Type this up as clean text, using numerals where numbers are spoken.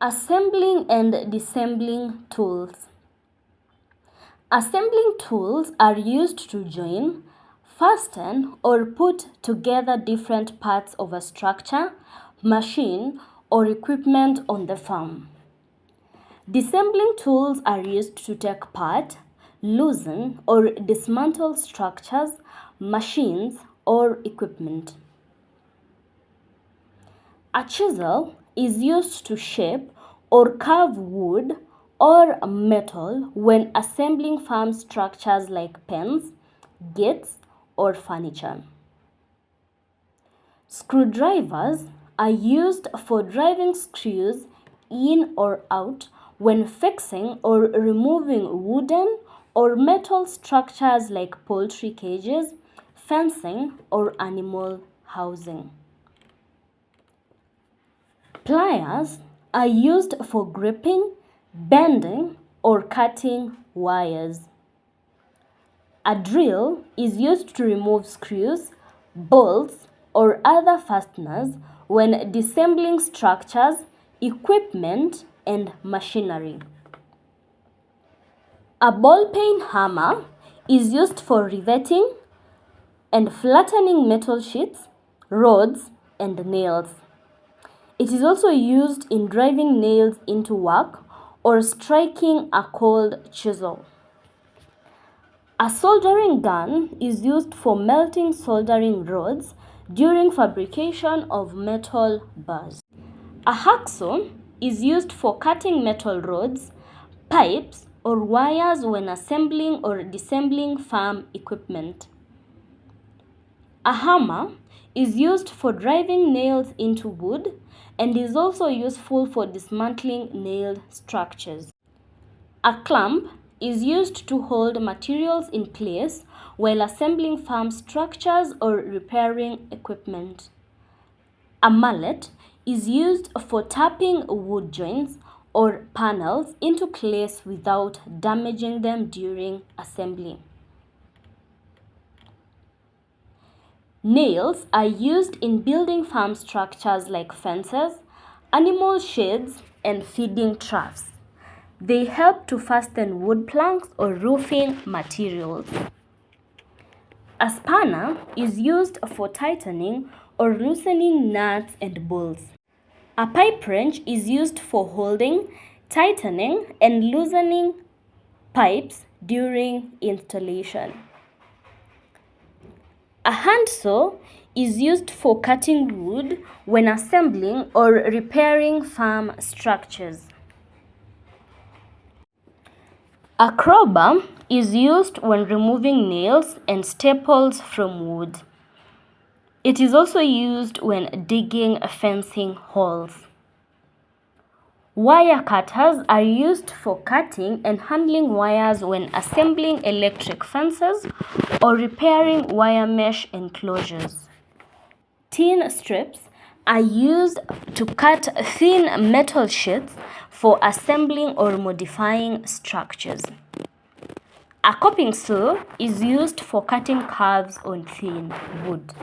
Assembling and disassembling tools. Assembling tools are used to join, fasten, or put together different parts of a structure, machine, or equipment on the farm. Disassembling tools are used to take apart, loosen, or dismantle structures, machines, or equipment. A chisel is used to shape or carve wood or metal when assembling farm structures like pens, gates, or furniture. Screwdrivers are used for driving screws in or out when fixing or removing wooden or metal structures like poultry cages, fencing, or animal housing. Pliers are used for gripping, bending, or cutting wires. A drill is used to remove screws, bolts, or other fasteners when disassembling structures, equipment, and machinery. A ball-peen hammer is used for riveting and flattening metal sheets, rods, and nails. It is also used in driving nails into work or striking a cold chisel. A soldering gun is used for melting soldering rods during fabrication of metal bars. A hacksaw is used for cutting metal rods, pipes, or wires when assembling or disassembling farm equipment. A hammer is used for driving nails into wood and is also useful for dismantling nailed structures. A clamp is used to hold materials in place while assembling farm structures or repairing equipment. A mallet is used for tapping wood joints or panels into place without damaging them during assembly. Nails are used in building farm structures like fences, animal sheds, and feeding troughs. They help to fasten wood planks or roofing materials. A spanner is used for tightening or loosening nuts and bolts. A pipe wrench is used for holding, tightening, and loosening pipes during installation. A handsaw is used for cutting wood when assembling or repairing farm structures. A crowbar is used when removing nails and staples from wood. It is also used when digging fencing holes. Wire cutters are used for cutting and handling wires when assembling electric fences or repairing wire mesh enclosures. Tin strips are used to cut thin metal sheets for assembling or modifying structures. A coping saw is used for cutting curves on thin wood.